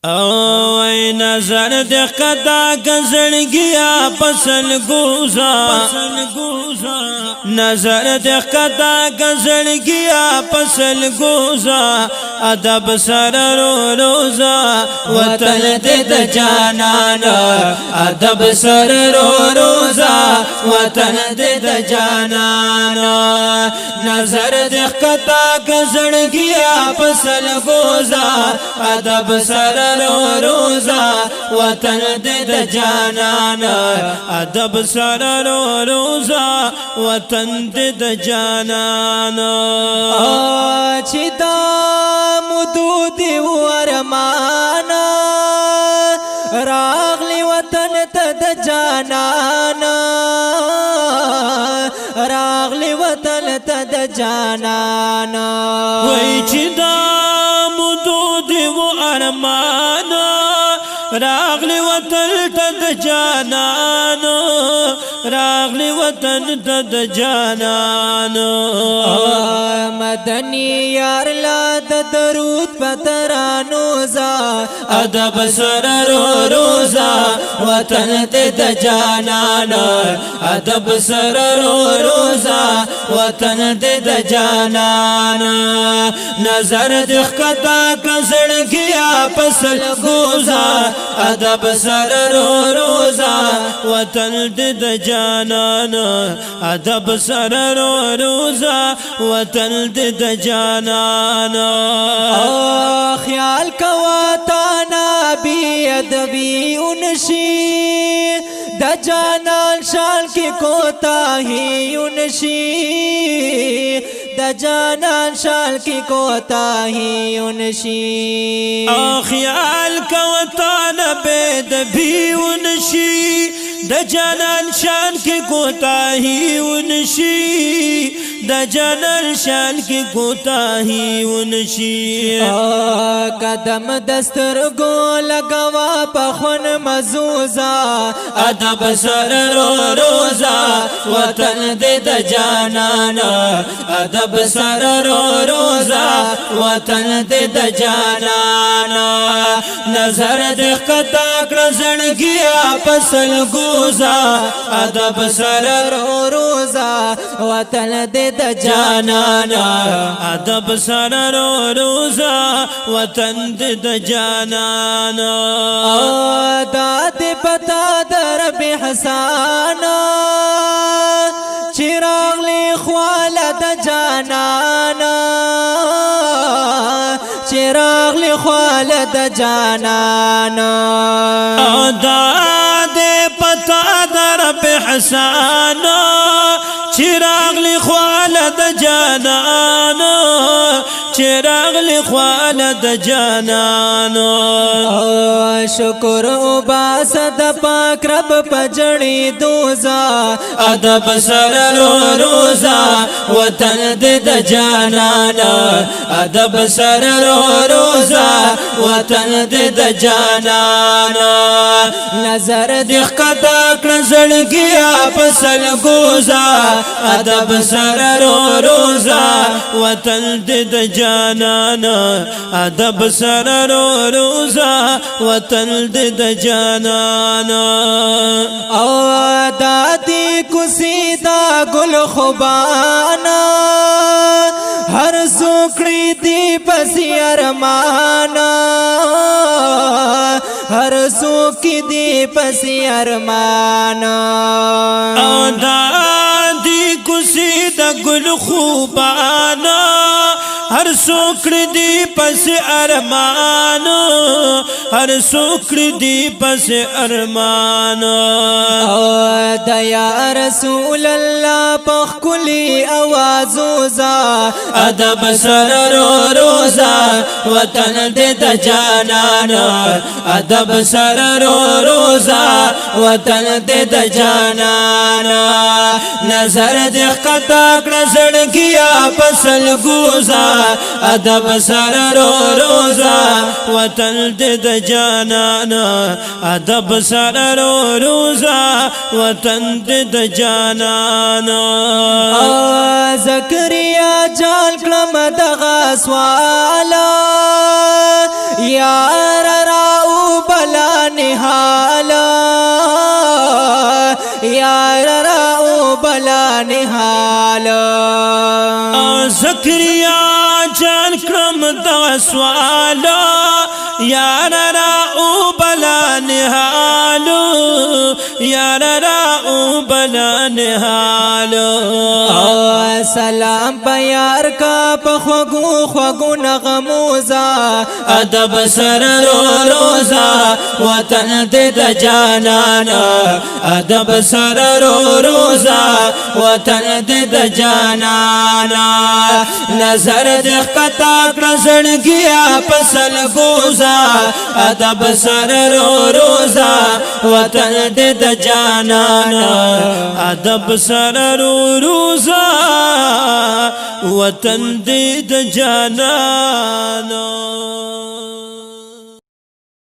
اوی نظر دقدا گزرگیا پسل گوزا نظر دقدا گزرگیا پسل گوزا ادب سر رو روزا وطن دد جانانا ادب سر رو روزا وطن دد جانانا نظر دقدا گزرگیا پسل گوزا ادب سر روزا وطن دد جانانا ادب سر روزا وطن دد جانانا چې دا مدود ورمانا راغلی وطن ته د جانانا راغلی وطن ته د جانانا وای چې دا مدود ورمانا راغلی وطن ته د جانانا راغلی وطن ته د جانانا مدنی یار لا د درود پترانو زا ادب سر روزا وطن ته د جانانا ادب سر روزا وطن ته د جانانا نظر دخکتا کزړګیا پسل گوزا ادب سر روزا وطن ته د جانانا ادب سر روزا وطن ته د جانانا خیال کوا تا نبی ادبی انشی د جانان شان کی کوتاہی انشی د جانان شان کی کوتاہی انشی خیال کوا تا نبی ادبی انشی د جانان شان کی کوتاہی انشی د جانان شان کی کوتاہی انشی قدم دستر گو لگوا پخون مزوزا ادب سر روزا وطن دے د جانانا ادب سر روزا وطن دے د جانانا نظر دخ کتا کرزنگیا پسل گوزا ادب سر روزا وطن دے د جانانا ادب سر روزا وطن دے د جانانا داد پتا در بحسانا چراغ لی خوال د جانانا چراغ لی خوال د جانانا داد پتا در بحسانا چراغ لی خوال د جانانا چراغ لی خوال د جانانا شکر باسد پاک رب پجڑی دوزا ادب سر روزا وطن دے د جانانا ادب سر روزا وطن دے د جانانا نظر دخ کتا کرزڑگیا پسل گوزا ادب سر روزا وطن دے د جانانا ادب سر روزا وطن دے د جانانا دادی کسی دا گل خوبانا ہر سوکڑی دی پسی ارمانا ہر سوکی دی پسی ارمانا دادی کسی دا گل خوبانا ہر سوکڑ دی پس ارمان ہر سوکڑ دی پس ارمان دیا رسول اللہ پخ کلی آوازوزا ادب سر روزا وطن دے د جانانا ادب سر روزا وطن دے د جانانا نظر دخ کتا کرزڑگیا پسل گوزا ادب سر روزا وطن دے د جانانا ادب سر روزا وطن دے د جانانا زکریا جان کلم دغا سوالا یار را دغه سوالو یار را او بلا نحالو یار را او بلا نحالو سلام بیار کا پخوگو خوگو نغموزا ادب سر رو روزا وطن دے دا جانانا ادب سر رو روزا وطن دے دا جانانا نظر دخ کتاک رزن گیا پسل گوزا ادب سر رو روزا وطن دے دا جانانا ادب سر رو روزا وطن دے دا جانانا